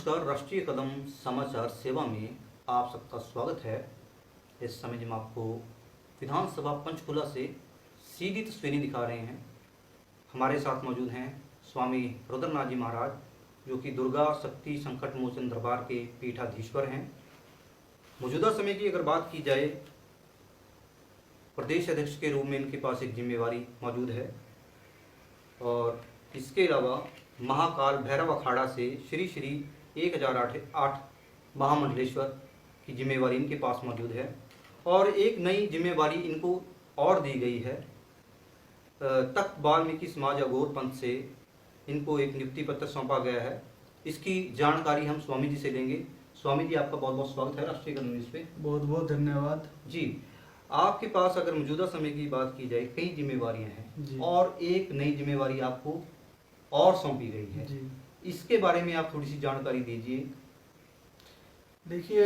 नमस्कार। राष्ट्रीय कदम समाचार सेवा में आप सबका स्वागत है। इस समय हम आपको विधानसभा पंचकुला से सीधी तस्वीरें दिखा रहे हैं। हमारे साथ मौजूद हैं स्वामी रुद्रनाथ जी महाराज, जो कि दुर्गा शक्ति संकट मोचन दरबार के पीठाधीश्वर हैं। मौजूदा समय की अगर बात की जाए, प्रदेश अध्यक्ष के रूप में इनके पास एक जिम्मेवारी मौजूद है और इसके अलावा महाकाल भैरव अखाड़ा से श्री श्री 1008 महामंडलेश्वर की जिम्मेवारी इनके पास मौजूद है और एक नई जिम्मेवारी इनको और दी गई है। तख्त वाल्मीकि समाज अघोर पंथ से इनको एक नियुक्ति पत्र सौंपा गया है। इसकी जानकारी हम स्वामी जी से लेंगे। स्वामी जी, आपका बहुत बहुत स्वागत है राष्ट्रीय कदम न्यूज़ पे। बहुत बहुत धन्यवाद जी, आपके पास अगर मौजूदा समय की बात की जाए, कई जिम्मेवारियां हैं और एक नई जिम्मेवारी आपको और सौंपी गई है जी। इसके बारे में आप थोड़ी सी जानकारी दीजिए। देखिए,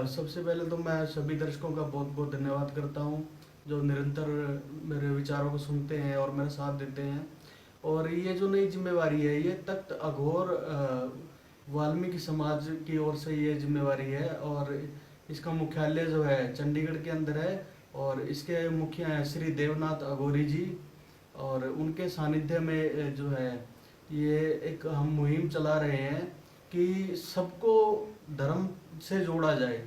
सबसे पहले तो मैं सभी दर्शकों का बहुत बहुत धन्यवाद करता हूं, जो निरंतर मेरे विचारों को सुनते हैं और मेरा साथ देते हैं। और ये जो नई जिम्मेवारी है, ये तख्त अघोर वाल्मीकि समाज की ओर से ये जिम्मेवारी है और इसका मुख्यालय जो है चंडीगढ़ के अंदर है और इसके मुखिया हैं श्री देवनाथ अघोरी जी। और उनके सानिध्य में जो है ये एक हम मुहिम चला रहे हैं कि सबको धर्म से जोड़ा जाए,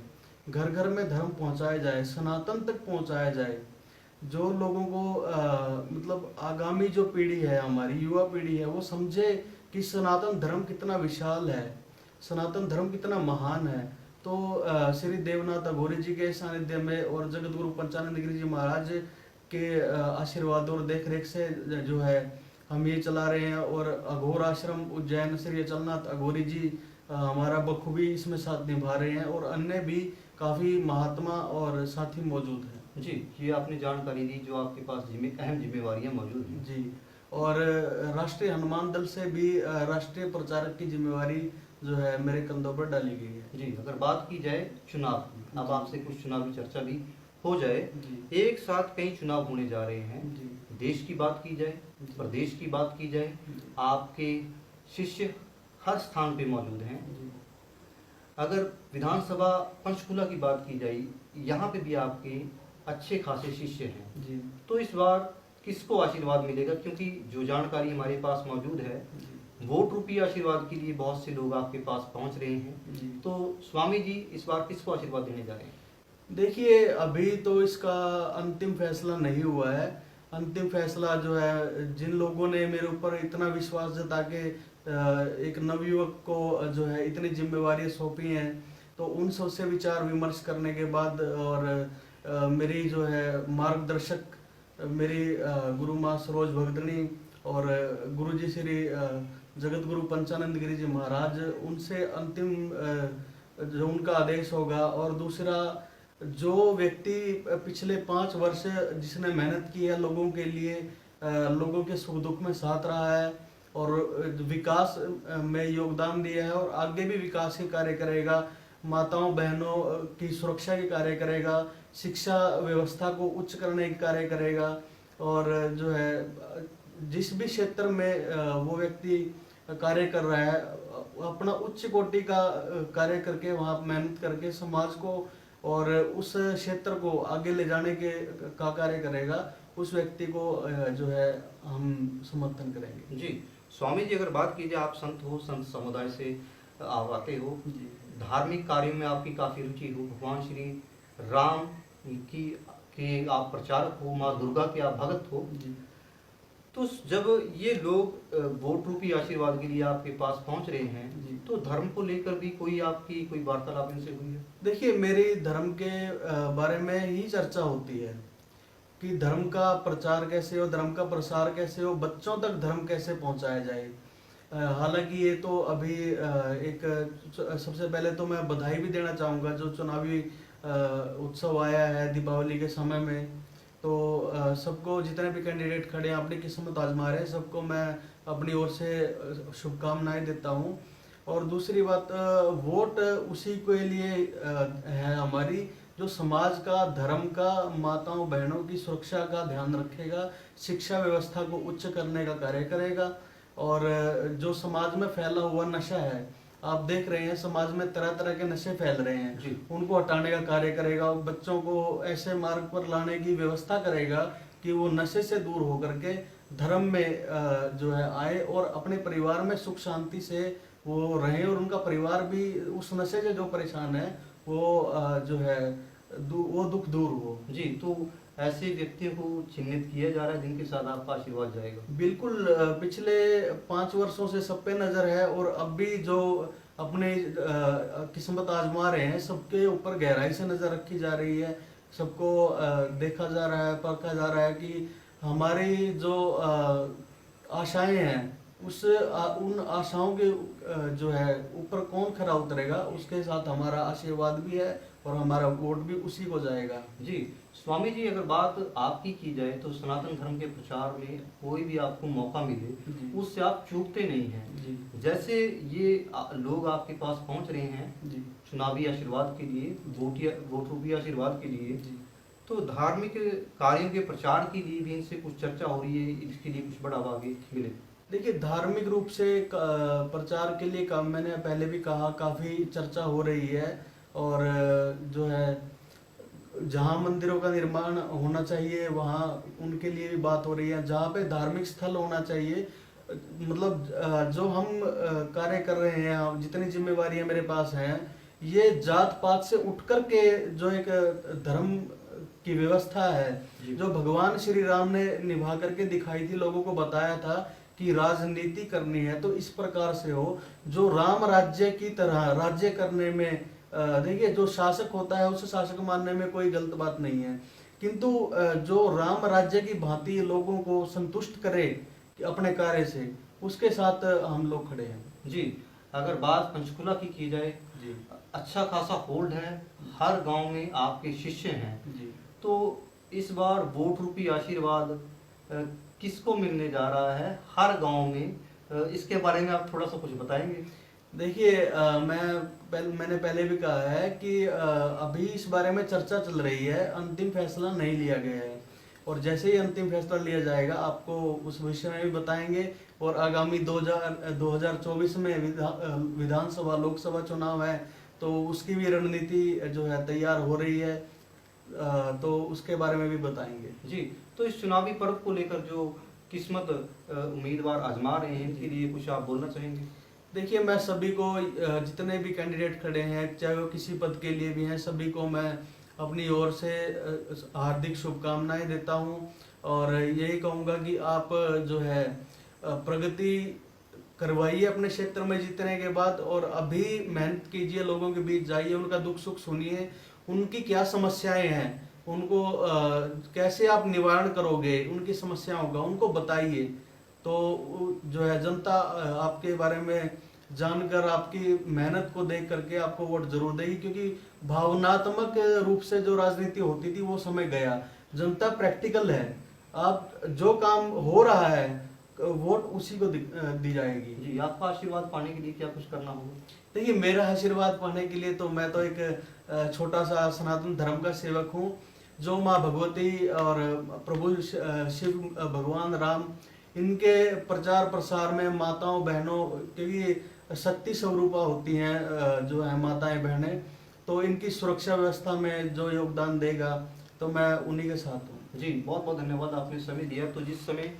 घर घर में धर्म पहुंचाया जाए, सनातन तक पहुंचाया जाए। जो लोगों को मतलब आगामी जो पीढ़ी है, हमारी युवा पीढ़ी है, वो समझे कि सनातन धर्म कितना विशाल है, सनातन धर्म कितना महान है। तो श्री देवनाथ अघोरी जी के सानिध्य में और जगत गुरु पंचानंद गिरी जी महाराज के आशीर्वाद और देखरेख से जो है हम ये चला रहे हैं। और अघोर आश्रम उज्जैन श्री अचलनाथ अघोरी जी हमारा बखूबी इसमें साथ निभा रहे हैं और अन्य भी काफ़ी महात्मा और साथी मौजूद हैं जी। ये आपने जानकारी दी, जो आपके पास अहम जिम्मेवारियां मौजूद हैं जी। और राष्ट्रीय हनुमान दल से भी राष्ट्रीय प्रचारक की जिम्मेवारी जो है मेरे कंधों पर डाली गई है जी। अगर बात की जाए चुनाव की, अब आपसे कुछ चुनावी चर्चा भी हो जाए। एक साथ कई चुनाव होने जा रहे हैं। देश की बात की जाए, प्रदेश की बात की जाए, आपके शिष्य हर स्थान पे मौजूद हैं। अगर विधानसभा पंचकुला की बात की जाए, यहाँ पे भी आपके अच्छे खासे शिष्य हैं। तो इस बार किसको आशीर्वाद मिलेगा? क्योंकि जो जानकारी हमारे पास मौजूद है, वोट रूपी आशीर्वाद के लिए बहुत से लोग आपके पास पहुंच रहे हैं। तो स्वामी जी, इस बार किसको आशीर्वाद देने जा रहे हैं? देखिए, अभी तो इसका अंतिम फैसला नहीं हुआ है। अंतिम फैसला जो है, जिन लोगों ने मेरे ऊपर इतना विश्वास जता के एक नवयुवक को जो है इतनी जिम्मेवारी सौंपी हैं, तो उन सबसे विचार विमर्श करने के बाद और मेरी जो है मार्गदर्शक मेरी गुरु माँ सरोज भगदनी और गुरु जी श्री जगत गुरु पंचानंद गिरी जी महाराज, उनसे अंतिम जो उनका आदेश होगा। और दूसरा, जो व्यक्ति पिछले 5 वर्ष जिसने मेहनत की है लोगों के लिए, लोगों के सुख दुख में साथ रहा है और विकास में योगदान दिया है और आगे भी विकास के कार्य करेगा, माताओं बहनों की सुरक्षा के कार्य करेगा, शिक्षा व्यवस्था को उच्च करने के कार्य करेगा। और जो है जिस भी क्षेत्र में वो व्यक्ति कार्य कर रहा है, अपना उच्च कोटि का कार्य करके, वहाँ मेहनत करके समाज को और उस क्षेत्र को आगे ले जाने के का कार्य करेगा, उस व्यक्ति को जो है हम समर्थन करेंगे जी। स्वामी जी, अगर बात की जाए, आप संत हो, संत समुदाय से आप आते हो, धार्मिक कार्यों में आपकी काफ़ी रुचि हो, भगवान श्री राम की के आप प्रचारक हो, माँ दुर्गा के आप भगत हो। तो जब ये लोग वोट रूपी आशीर्वाद के लिए आपके पास पहुंच रहे हैं, तो धर्म को लेकर भी कोई आपकी कोई वार्तालाप इनसे हुई है? देखिए, मेरी धर्म के बारे में ही चर्चा होती है कि धर्म का प्रचार कैसे हो, धर्म का प्रसार कैसे हो, बच्चों तक धर्म कैसे पहुंचाया जाए। हालांकि ये तो अभी एक सबसे पहले तो मैं बधाई भी देना चाहूँगा, जो चुनावी उत्सव आया है दीपावली के समय में। तो सबको, जितने भी कैंडिडेट खड़े हैं, अपनी किस्मत आजमा रहे हैं, सबको मैं अपनी ओर से शुभकामनाएं देता हूं। और दूसरी बात, वोट उसी के लिए है हमारी, जो समाज का, धर्म का, माताओं बहनों की सुरक्षा का ध्यान रखेगा, शिक्षा व्यवस्था को उच्च करने का कार्य करेगा। और जो समाज में फैला हुआ नशा है, आप देख रहे हैं समाज में तरह तरह के नशे फैल रहे हैं, जी। उनको हटाने का कार्य करेगा, बच्चों को ऐसे मार्ग पर लाने की व्यवस्था करेगा कि वो नशे से दूर होकर के धर्म में जो है आए और अपने परिवार में सुख शांति से वो रहें, और उनका परिवार भी उस नशे से जो परेशान है वो जो है वो दुख दूर हो। जी, तो ऐसे व्यक्तियों को चिन्हित किया जा रहा है जिनके साथ आपका आशीर्वाद जाएगा। बिल्कुल, पिछले 5 वर्षों से सब पे नजर है, और अब भी जो अपने किस्मत आजमा रहे हैं सबके ऊपर गहराई से नजर रखी जा रही है। सबको देखा जा रहा है, परखा जा रहा है कि हमारी जो आशाएं हैं उन आशाओं के जो है ऊपर कौन खरा उतरेगा, उसके साथ हमारा आशीर्वाद भी है और हमारा वोट भी उसी को जाएगा। जी, स्वामी जी, अगर बात आपकी की जाए तो सनातन धर्म के प्रचार में कोई भी आपको मौका जी। मिले उससे आप चूकते नहीं हैं। जी जैसे ये लोग आपके पास पहुंच रहे हैं जी चुनावी आशीर्वाद के लिए, वोट रूपी आशीर्वाद के लिए, जी। तो धार्मिक कार्यों के प्रचार के लिए भी इनसे कुछ चर्चा हो रही है, इसके लिए कुछ बढ़ावा आगे मिले? देखिए, धार्मिक रूप से प्रचार के लिए मैंने पहले भी कहा काफी चर्चा हो रही है, और जो है जहाँ मंदिरों का निर्माण होना चाहिए वहाँ उनके लिए भी बात हो रही है, जहाँ पे धार्मिक स्थल होना चाहिए, मतलब जो हम कार्य कर रहे हैं, जितनी जिम्मेवारियां मेरे पास हैं, ये जात पात से उठ कर के जो एक धर्म की व्यवस्था है, जी। जो भगवान श्री राम ने निभा करके दिखाई थी, लोगों को बताया था कि राजनीति करनी है तो इस प्रकार से हो, जो राम राज्य की तरह राज्य करने में देखिए, जो शासक होता है उसे शासक मानने में कोई गलत बात नहीं है, किंतु जो राम राज्य की भांति लोगों को संतुष्ट करे अपने कार्य से, उसके साथ हम लोग खड़े हैं। जी, अगर बात पंचकुला की जाए, जी अच्छा खासा होल्ड है, हर गांव में आपके शिष्य हैं, जी। तो इस बार वोट रूपी आशीर्वाद किसको मिलने जा रहा है हर गांव में? इसके बारे में आप थोड़ा सा कुछ बताएंगे? देखिए, मैंने पहले भी कहा है कि अभी इस बारे में चर्चा चल रही है, अंतिम फैसला नहीं लिया गया है, और जैसे ही अंतिम फैसला लिया जाएगा आपको उस विषय में भी बताएंगे। और आगामी 2024 में विधानसभा लोकसभा चुनाव है, तो उसकी भी रणनीति जो है तैयार हो रही है, तो उसके बारे में भी बताएंगे। जी, तो इस चुनावी पर्व को लेकर जो किस्मत उम्मीदवार आजमा रहे हैं, इनके लिए कुछ आप बोलना चाहेंगे? देखिए, मैं सभी को जितने भी कैंडिडेट खड़े हैं, चाहे वो किसी पद के लिए भी हैं, सभी को मैं अपनी ओर से हार्दिक शुभकामनाएं देता हूं, और यही कहूंगा कि आप जो है प्रगति करवाइए अपने क्षेत्र में जीतने के बाद, और अभी मेहनत कीजिए, लोगों के बीच जाइए, उनका दुख सुख सुनिए, उनकी क्या समस्याएं हैं, उनको कैसे आप निवारण करोगे उनकी समस्याओं का, उनको बताइए, तो जो है जनता आपके बारे में जानकर, आपकी मेहनत को देख करके आपको वोट जरूर देगी, क्योंकि भावनात्मक रूप से जो राजनीति होती थी वो समय गया, जनता प्रैक्टिकल है, आप जो काम हो रहा है वोट उसी को दी जाएगी। जी, आपका आशीर्वाद पाने के लिए क्या कुछ करना होगा? देखिए, मेरा आशीर्वाद पाने के लिए तो मैं तो एक छोटा सा सनातन धर्म का सेवक हूँ, जो माँ भगवती और प्रभु शिव भगवान राम, इनके प्रचार प्रसार में माताओं बहनों, क्योंकि शक्ति स्वरूपा होती हैं जो है माताएं बहनें, तो इनकी सुरक्षा व्यवस्था में जो योगदान देगा तो मैं उन्हीं के साथ हूँ। जी, बहुत बहुत धन्यवाद, आपने समय दिया। तो जिस समय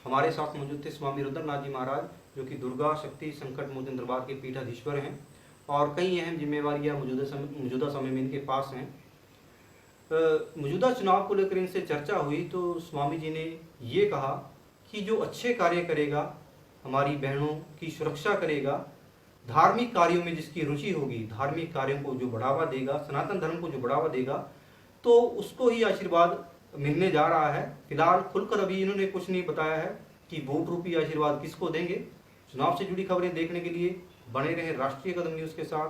हमारे साथ मौजूद थे स्वामी रुद्रनाथ जी महाराज, जो कि दुर्गा शक्ति संकट मोचन दरबार के पीठाधीश्वर हैं, और कई अहम जिम्मेवारियां मौजूदा समय में इनके पास हैं। मौजूदा चुनाव को लेकर इनसे चर्चा हुई तो स्वामी जी ने ये कहा कि जो अच्छे कार्य करेगा, हमारी बहनों की सुरक्षा करेगा, धार्मिक कार्यों में जिसकी रुचि होगी, धार्मिक कार्यों को जो बढ़ावा देगा, सनातन धर्म को जो बढ़ावा देगा, तो उसको ही आशीर्वाद मिलने जा रहा है। फिलहाल खुलकर अभी इन्होंने कुछ नहीं बताया है कि वोट रूपी आशीर्वाद किसको देंगे। चुनाव से जुड़ी खबरें देखने के लिए बने रहे राष्ट्रीय कदम न्यूज़ के साथ,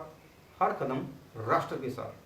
हर कदम राष्ट्र के साथ।